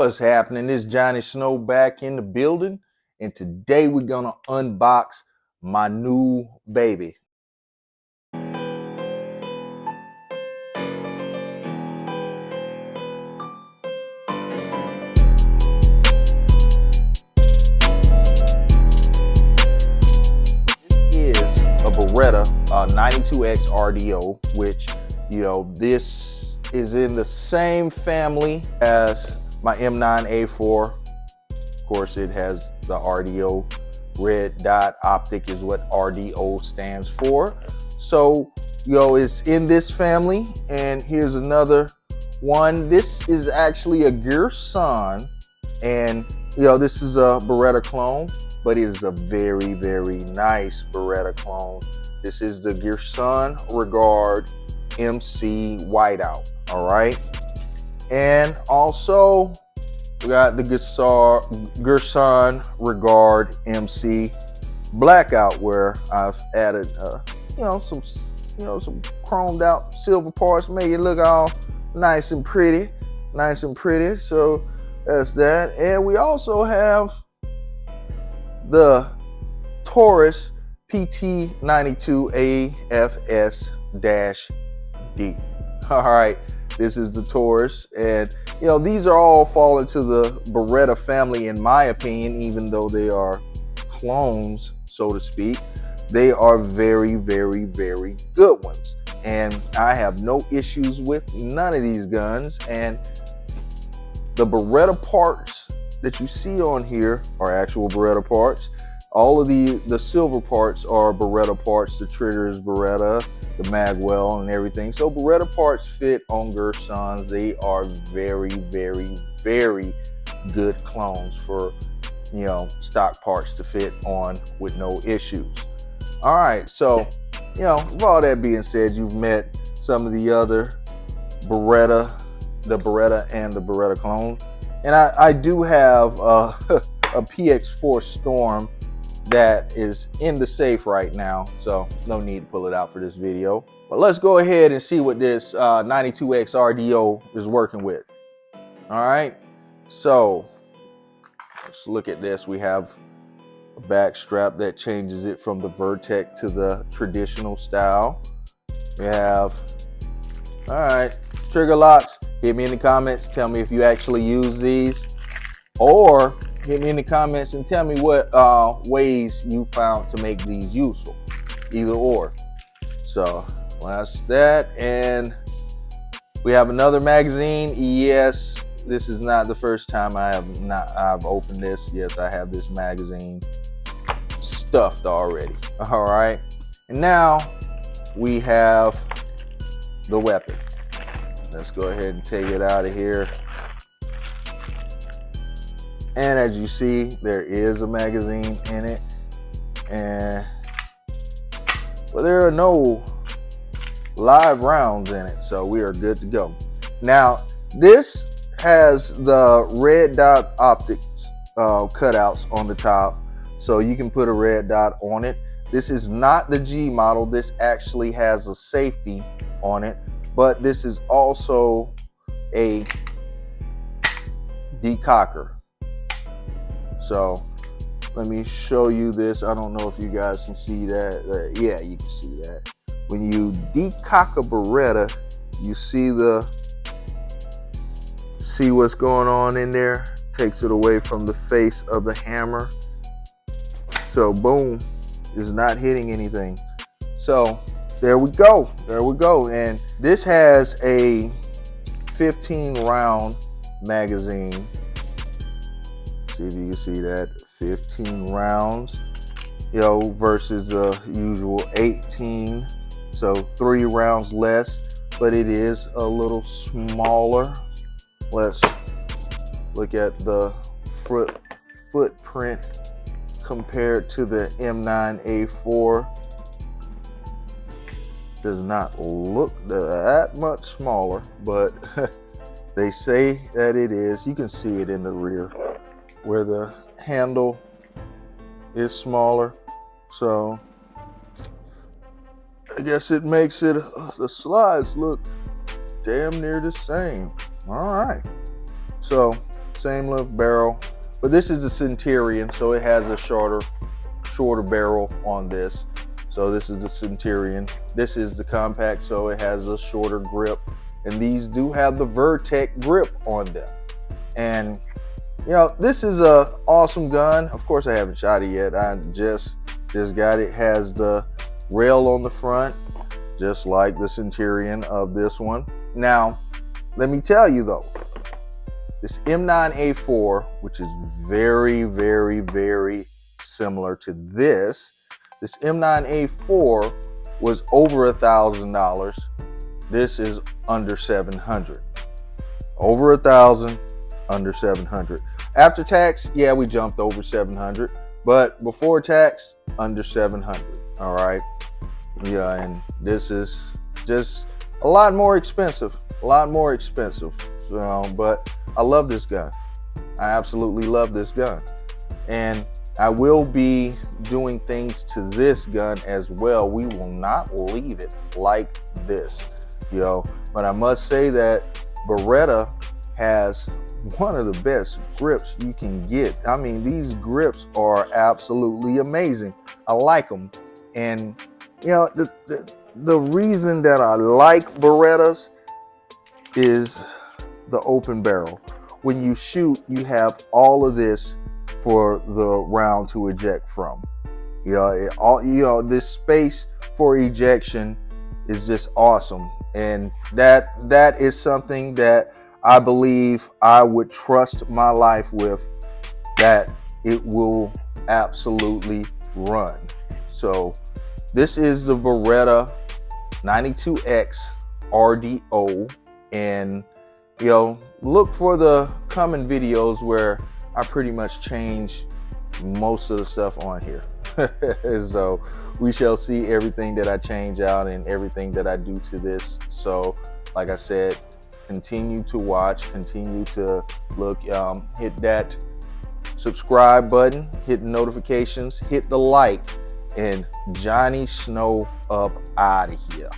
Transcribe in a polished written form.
What's happening? It's Johnny Snow back in the building, and today we're gonna unbox my new baby. This is a Beretta 92x RDO, which, this is in the same family as my M9A4. Of course, it has the RDO. Red dot optic is what RDO stands for. So, it's in this family. And here's another one. This is actually a Gerson, and this is a Beretta clone, but it is a very, very nice Beretta clone. This is the Gerson Regard MC Whiteout. All right. And also we got the Gerson Regard MC Blackout, where I've added some chromed out silver parts, make it look all nice and pretty. So that's that. And we also have the Taurus PT92 AFS-D. All right. This is the Taurus, and these are all fall into the Beretta family, in my opinion. Even though they are clones, so to speak, they are very, very, very good ones, and I have no issues with none of these guns. And the Beretta parts that you see on here are actual Beretta parts. All of the silver parts are Beretta parts. The trigger is Beretta, the magwell and everything. So Beretta parts fit on Gersons. They are very, very, very good clones for stock parts to fit on with no issues. All right, so with all that being said, you've met some of the other Beretta, the Beretta and the Beretta clone, and I do have a PX4 Storm that is in the safe right now, so no need to pull it out for this video. But let's go ahead and see what this 92x RDO is working with. All right, so let's look at this. We have a back strap that changes it from the Vertex to the traditional style. We have, all right, trigger locks. Hit me in the comments, tell me if you actually use these, or hit me in the comments and tell me what ways you found to make these useful, either or. So that's that. And we have another magazine. Yes, this is not the first time I've opened this. Yes, I have this magazine stuffed already. All right, and now we have the weapon. Let's go ahead and take it out of here. And as you see, there is a magazine in it, but there are no live rounds in it, so we are good to go. Now, this has the red dot optics cutouts on the top, so you can put a red dot on it. This is not the G model. This actually has a safety on it, but this is also a decocker. So let me show you this. I don't know if you guys can see that. Yeah, you can see that. When you decock a Beretta, you see what's going on in there. Takes it away from the face of the hammer. So boom, it's not hitting anything. So there we go. And this has a 15 round magazine. See if you can see that, 15 rounds, versus the usual 18. So 3 rounds less, but it is a little smaller. Let's look at the footprint compared to the M9A4. Does not look that much smaller, but they say that it is. You can see it in the rear where the handle is smaller, so I guess it makes it the slides look damn near the same. All right, so same length barrel, but this is the Centurion, so it has a shorter barrel on this. So this is the Centurion. This is the Compact, so it has a shorter grip, and these do have the Vertec grip on them. And you know, this is a awesome gun. Of course, I haven't shot it yet. I just got it. Has the rail on the front, just like the Centurion of this one. Now, let me tell you though, this M9A4, which is very, very, very similar to this M9A4 was over $1,000. This is under $700. Over $1,000, under $700. After tax, yeah, we jumped over $700, but before tax, under $700. All right. Yeah, and this is just a lot more expensive. But I love this gun. I absolutely love this gun. And I will be doing things to this gun as well. We will not leave it like this, but I must say that Beretta has one of the best grips you can get. I mean, these grips are absolutely amazing. I like them. And the reason that I like Berettas is the open barrel. When you shoot, you have all of this for the round to eject from. This space for ejection is just awesome. And that is something that I believe I would trust my life with, that it will absolutely run. So this is the Beretta 92x RDO, and look for the coming videos where I pretty much change most of the stuff on here. So we shall see everything that I change out and everything that I do to this. So like I said, continue to watch, continue to look, hit that subscribe button, hit notifications, hit the like, and Johnny Snow up out of here.